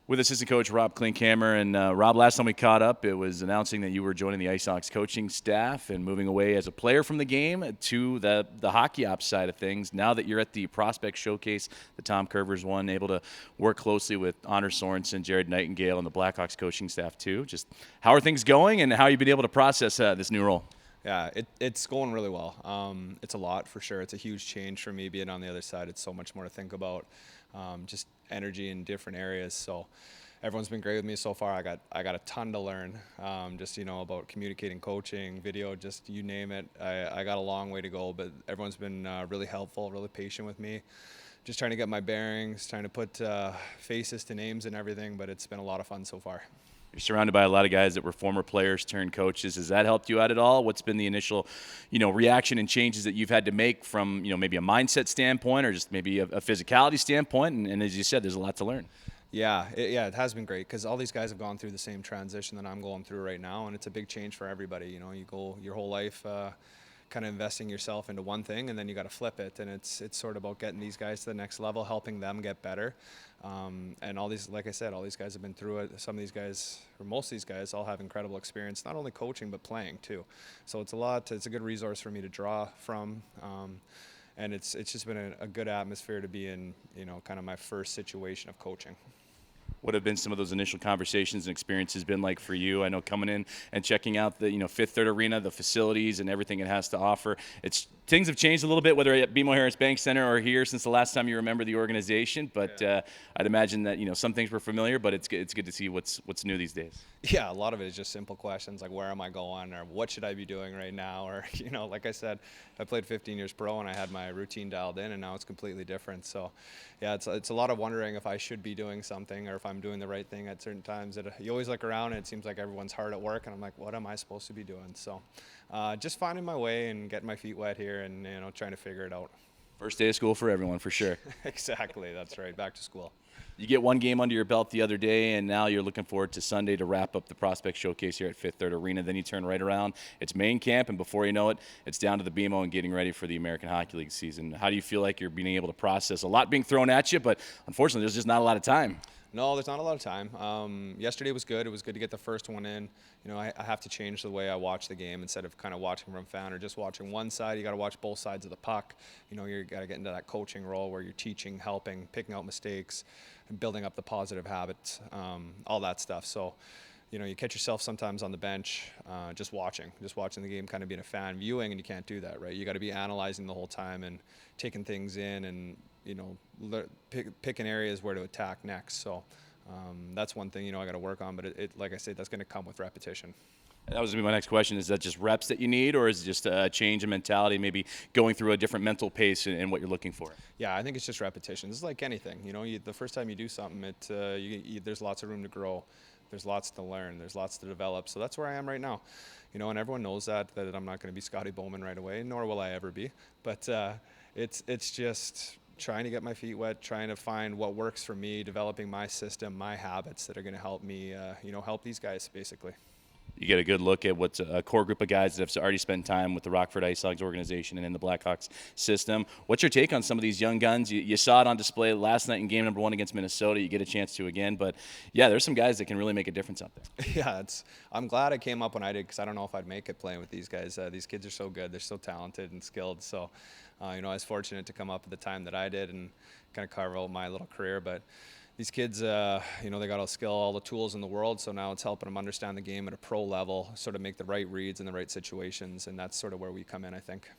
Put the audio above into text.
With assistant coach Rob Klinkhammer. And Rob, last time we caught up, it was announcing that you were joining the IceHogs coaching staff and moving away as a player from the game to the hockey ops side of things. Now that you're at the prospect showcase, the Tom Curvers one, able to work closely with Honor Sorensen, Jared Nightingale, and the Blackhawks coaching staff too. Just how are things going, and how have you been able to process this new role? Yeah, it's going really well. It's a lot for sure. It's a huge change for me being on the other side. It's so much more to think about, just energy in different areas. So everyone's been great with me so far. I got a ton to learn, just about communicating, coaching, video, just you name it. I got a long way to go, but everyone's been really helpful, really patient with me. Just trying to get my bearings, trying to put faces to names and everything, but it's been a lot of fun so far. You're surrounded by a lot of guys that were former players turned coaches. Has that helped you out at all? What's been the initial, reaction and changes that you've had to make from, maybe a mindset standpoint or just maybe a physicality standpoint? And as you said, there's a lot to learn. Yeah, it has been great because all these guys have gone through the same transition that I'm going through right now, and it's a big change for everybody. You go your whole life kind of investing yourself into one thing, and then you got to flip it, and it's sort of about getting these guys to the next level, helping them get better. And all these, like I said, all these guys have been through it. Some of these guys, or most of these guys, all have incredible experience, not only coaching but playing too. So it's a good resource for me to draw from. And it's just been a good atmosphere to be in, kind of my first situation of coaching. What have been some of those initial conversations and experiences been like for you? I know coming in and checking out the Fifth Third Arena, the facilities and everything it has to offer. Things have changed a little bit, whether at BMO Harris Bank Center or here since the last time you remember the organization. But I'd imagine that some things were familiar, but it's good to see what's new these days. Yeah, a lot of it is just simple questions like where am I going, or what should I be doing right now, or like I said, I played 15 years pro and I had my routine dialed in, and now it's completely different. So yeah, it's a lot of wondering if I should be doing something or if I'm doing the right thing at certain times. You always look around and it seems like everyone's hard at work, and I'm like, what am I supposed to be doing? So just finding my way and getting my feet wet here and trying to figure it out. First day of school for everyone, for sure. Exactly, that's right, back to school. You get one game under your belt the other day, and now you're looking forward to Sunday to wrap up the prospect showcase here at Fifth Third Arena. Then you turn right around. It's main camp, and before you know it, it's down to the BMO and getting ready for the American Hockey League season. How do you feel like you're being able to process a lot being thrown at you, but unfortunately there's just not a lot of time? No, there's not a lot of time. Yesterday was good. It was good to get the first one in. I have to change the way I watch the game. Instead of kind of watching from fan or just watching one side, you got to watch both sides of the puck. You got to get into that coaching role where you're teaching, helping, picking out mistakes, and building up the positive habits, all that stuff. So, you catch yourself sometimes on the bench, just watching the game, kind of being a fan, viewing, and you can't do that, right? You got to be analyzing the whole time and taking things in and picking areas where to attack next. So that's one thing I got to work on. But it like I said, that's going to come with repetition. That was going to be my next question. Is that just reps that you need, or is it just a change in mentality, maybe going through a different mental pace in what you're looking for? Yeah, I think it's just repetition. It's like anything. The first time you do something, there's lots of room to grow. There's lots to learn. There's lots to develop. So that's where I am right now. And everyone knows that I'm not going to be Scotty Bowman right away, nor will I ever be. But it's just trying to get my feet wet, trying to find what works for me, developing my system, my habits that are going to help me, help these guys basically. You get a good look at what's a core group of guys that have already spent time with the Rockford IceHogs organization and in the Blackhawks system. What's your take on some of these young guns? You saw it on display last night in game number 1 against Minnesota. You get a chance to again. But, yeah, there's some guys that can really make a difference out there. Yeah, I'm glad I came up when I did because I don't know if I'd make it playing with these guys. These kids are so good. They're so talented and skilled. So, I was fortunate to come up at the time that I did and kind of carve out my little career. But these kids, they got all the skill, all the tools in the world, so now it's helping them understand the game at a pro level, sort of make the right reads in the right situations, and that's sort of where we come in, I think.